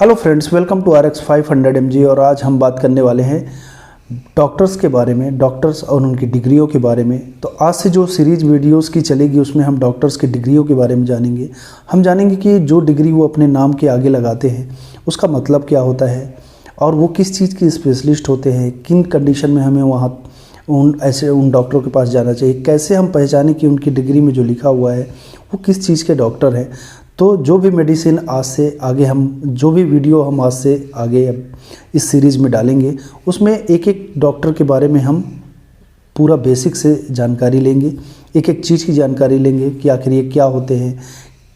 Hello friends, welcome to RX 500 MG। और आज हम बात करने वाले हैं डॉक्टर्स के बारे में, डॉक्टर्स और उनकी डिग्रियों के बारे में। तो आज से जो सीरीज वीडियोस की चलेगी उसमें हम डॉक्टर्स की डिग्रियों के बारे में जानेंगे। हम जानेंगे कि जो डिग्री वो अपने नाम के आगे लगाते हैं उसका मतलब क्या होता है और वो किस चीज़ के स्पेशलिस्ट होते हैं, किन कंडीशन में हमें वहाँ उन डॉक्टरों के पास जाना चाहिए, कैसे हम पहचानें कि उनकी डिग्री में जो लिखा हुआ है वो किस चीज़ के डॉक्टर हैं। तो जो भी मेडिसिन आज से आगे जो भी वीडियो हम आज से आगे इस सीरीज़ में डालेंगे उसमें एक एक डॉक्टर के बारे में हम पूरा बेसिक से जानकारी लेंगे, एक एक चीज़ की जानकारी लेंगे कि आखिर ये क्या होते हैं,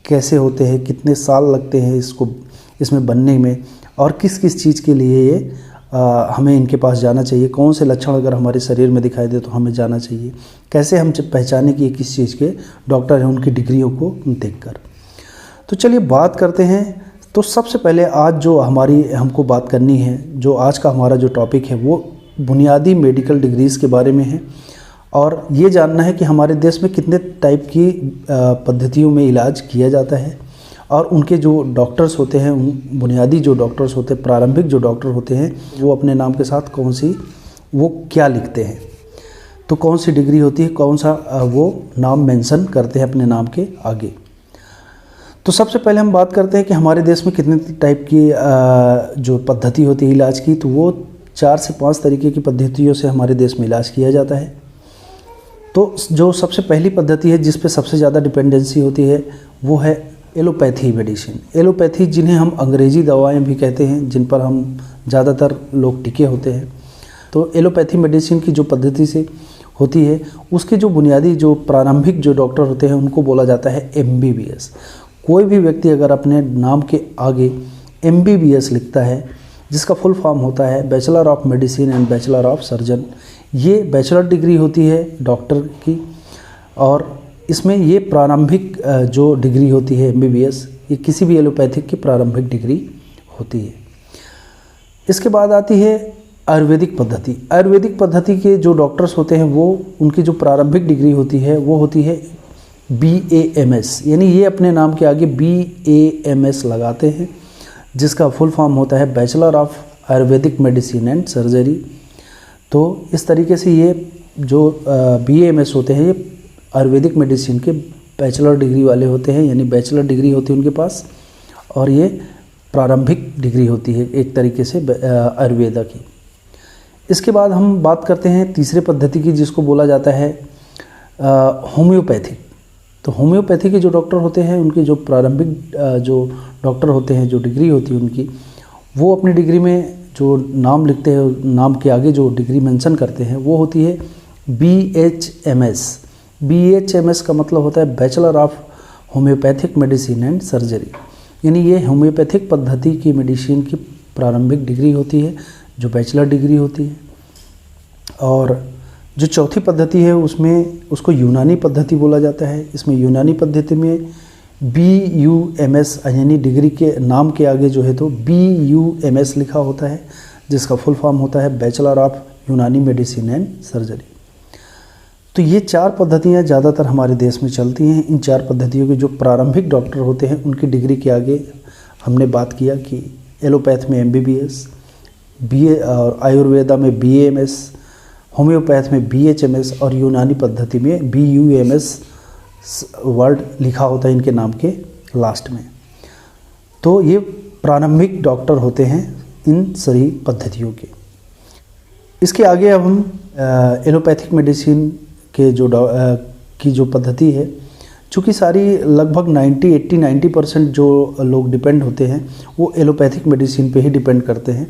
कैसे होते हैं, कितने साल लगते हैं इसमें बनने में और किस किस चीज़ के लिए ये हमें इनके पास जाना चाहिए, कौन से लक्षण अगर हमारे शरीर में दिखाई दे तो हमें जाना चाहिए, कैसे हम पहचाने कि ये किस चीज़ के डॉक्टर हैं उनकी डिग्रियों को देखकर। तो चलिए बात करते हैं। तो सबसे पहले आज जो हमको बात करनी है, जो आज का हमारा जो टॉपिक है वो बुनियादी मेडिकल डिग्रीज़ के बारे में है और ये जानना है कि हमारे देश में कितने टाइप की पद्धतियों में इलाज किया जाता है और उनके जो डॉक्टर्स होते हैं, बुनियादी जो डॉक्टर्स होते हैं, प्रारंभिक जो डॉक्टर होते हैं, वो अपने नाम के साथ वो क्या लिखते हैं, तो कौन सी डिग्री होती है, कौन सा वो नाम मेंशन करते हैं अपने नाम के आगे। तो सबसे पहले हम बात करते हैं कि हमारे देश में कितने टाइप की जो पद्धति होती है इलाज की। तो वो 4 से 5 तरीके की पद्धतियों से हमारे देश में इलाज किया जाता है। तो जो सबसे पहली पद्धति है जिस पे सबसे ज़्यादा डिपेंडेंसी होती है वो है एलोपैथी मेडिसिन। एलोपैथी जिन्हें हम अंग्रेज़ी दवाएं भी कहते हैं, जिन पर हम ज़्यादातर लोग टिके होते हैं। तो एलोपैथी मेडिसिन की जो पद्धति से होती है उसके जो बुनियादी जो प्रारंभिक जो डॉक्टर होते हैं उनको बोला जाता है MBBS। कोई भी व्यक्ति अगर अपने नाम के आगे MBBS लिखता है, जिसका फुल फॉर्म होता है bachelor of medicine and bachelor of surgeon, ये बैचलर डिग्री होती है डॉक्टर की और इसमें ये प्रारंभिक जो डिग्री होती है MBBS, ये किसी भी एलोपैथिक की प्रारंभिक डिग्री होती है। इसके बाद आती है आयुर्वेदिक पद्धति। आयुर्वेदिक पद्धति के जो डॉक्टर्स होते हैं वो उनकी जो प्रारंभिक डिग्री होती है वो होती है BAMS, यानी ये अपने नाम के आगे BAMS लगाते हैं, जिसका फुल फॉर्म होता है bachelor of Ayurvedic medicine and surgery. तो इस तरीके से ये जो BAMS होते हैं ये आयुर्वेदिक मेडिसिन के बैचलर डिग्री वाले होते हैं, यानी बैचलर डिग्री होती है उनके पास और ये प्रारंभिक डिग्री होती है एक तरीके से आयुर्वेदा की। इसके बाद हम बात करते हैं तीसरे पद्धति की, जिसको बोला जाता है होम्योपैथिक। तो होम्योपैथी के जो डॉक्टर होते हैं उनके जो प्रारंभिक जो डॉक्टर होते हैं, जो डिग्री होती है उनकी, वो अपनी डिग्री में जो नाम लिखते हैं, नाम के आगे जो डिग्री मेंशन करते हैं वो होती है BHMS। BHMS का मतलब होता है bachelor of homeopathic medicine and surgery, यानी ये होम्योपैथिक पद्धति की मेडिसिन की प्रारंभिक डिग्री होती है जो बैचलर डिग्री होती है। और जो चौथी पद्धति है उसको यूनानी पद्धति बोला जाता है। इसमें यूनानी पद्धति में BUMS, यानी डिग्री के नाम के आगे जो है तो BUMS लिखा होता है, जिसका फुल फॉर्म होता है बैचलर ऑफ यूनानी मेडिसिन एंड सर्जरी। तो ये 4 पद्धतियाँ ज़्यादातर हमारे देश में चलती हैं। इन 4 पद्धतियों के जो प्रारंभिक डॉक्टर होते हैं उनकी डिग्री के आगे हमने बात किया कि एलोपैथ में MBBS, और आयुर्वेदा में BAMS, होम्योपैथ में BHMS और यूनानी पद्धति में BUMS वर्ड लिखा होता है इनके नाम के लास्ट में। तो ये प्रारंभिक डॉक्टर होते हैं इन सभी पद्धतियों के। इसके आगे अब हम एलोपैथिक मेडिसिन के जो पद्धति है, चूँकि सारी लगभग 80-90% जो लोग डिपेंड होते हैं वो एलोपैथिक मेडिसिन पे ही डिपेंड करते हैं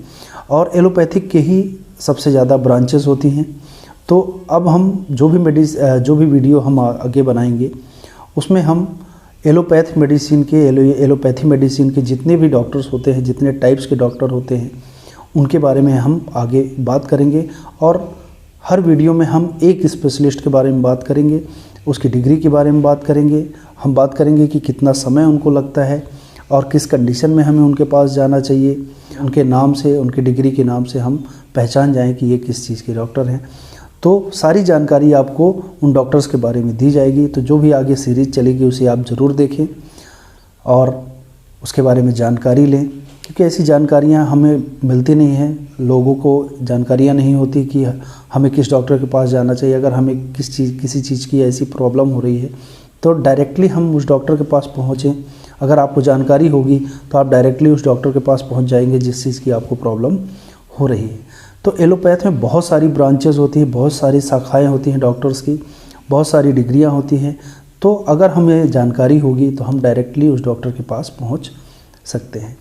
और एलोपैथिक के ही सबसे ज़्यादा ब्रांचेस होती हैं। तो अब हम जो भी वीडियो हम आगे बनाएंगे उसमें हम एलोपैथी मेडिसिन के जितने भी डॉक्टर्स होते हैं, जितने टाइप्स के डॉक्टर होते हैं, उनके बारे में हम आगे बात करेंगे और हर वीडियो में हम एक स्पेशलिस्ट के बारे में बात करेंगे, उसकी डिग्री के बारे में बात करेंगे। हम बात करेंगे कि कितना समय उनको लगता है और किस कंडीशन में हमें उनके पास जाना चाहिए। उनके नाम से, उनकी डिग्री के नाम से हम पहचान जाएं कि ये किस चीज़ के डॉक्टर हैं। तो सारी जानकारी आपको उन डॉक्टर्स के बारे में दी जाएगी। तो जो भी आगे सीरीज़ चलेगी उसे आप ज़रूर देखें और उसके बारे में जानकारी लें, क्योंकि ऐसी जानकारियां हमें मिलती नहीं हैं। लोगों को जानकारियां नहीं होती कि हमें किस डॉक्टर के पास जाना चाहिए। अगर हमें किसी चीज़ की ऐसी प्रॉब्लम हो रही है तो डायरेक्टली हम उस डॉक्टर के पास पहुँचें। अगर आपको जानकारी होगी तो आप डायरेक्टली उस डॉक्टर के पास पहुँच जाएंगे जिस चीज़ की आपको प्रॉब्लम हो रही है। तो एलोपैथ में बहुत सारी ब्रांचेस होती हैं, बहुत सारी शाखाएँ होती हैं डॉक्टर्स की, बहुत सारी डिग्रियाँ होती हैं। तो अगर हमें जानकारी होगी तो हम डायरेक्टली उस डॉक्टर के पास पहुंच सकते हैं।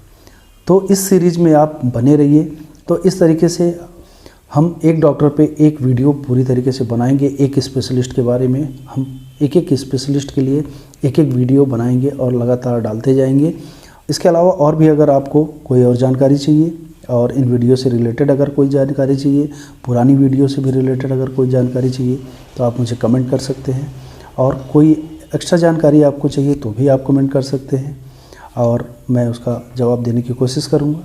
तो इस सीरीज़ में आप बने रहिए। तो इस तरीके से हम एक डॉक्टर पे एक वीडियो पूरी तरीके से बनाएंगे। एक स्पेशलिस्ट के बारे में हम एक स्पेशलिस्ट के लिए एक वीडियो बनाएंगे और लगातार डालते जाएंगे। इसके अलावा और भी अगर आपको कोई और जानकारी चाहिए और इन वीडियो से रिलेटेड अगर कोई जानकारी चाहिए, पुरानी वीडियो से भी रिलेटेड अगर कोई जानकारी चाहिए तो आप मुझे कमेंट कर सकते हैं। और कोई एक्स्ट्रा जानकारी आपको चाहिए तो भी आप कमेंट कर सकते हैं और मैं उसका जवाब देने की कोशिश करूँगा।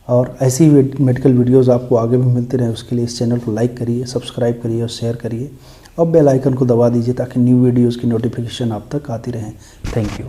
और ऐसी ही मेडिकल वीडियोज़ आपको आगे भी मिलते रहें, उसके लिए इस चैनल को लाइक करिए, सब्सक्राइब करिए और शेयर करिए और बेल आइकन को दबा दीजिए ताकि न्यू वीडियोज़ की नोटिफिकेशन आप तक आती रहें। Thank you.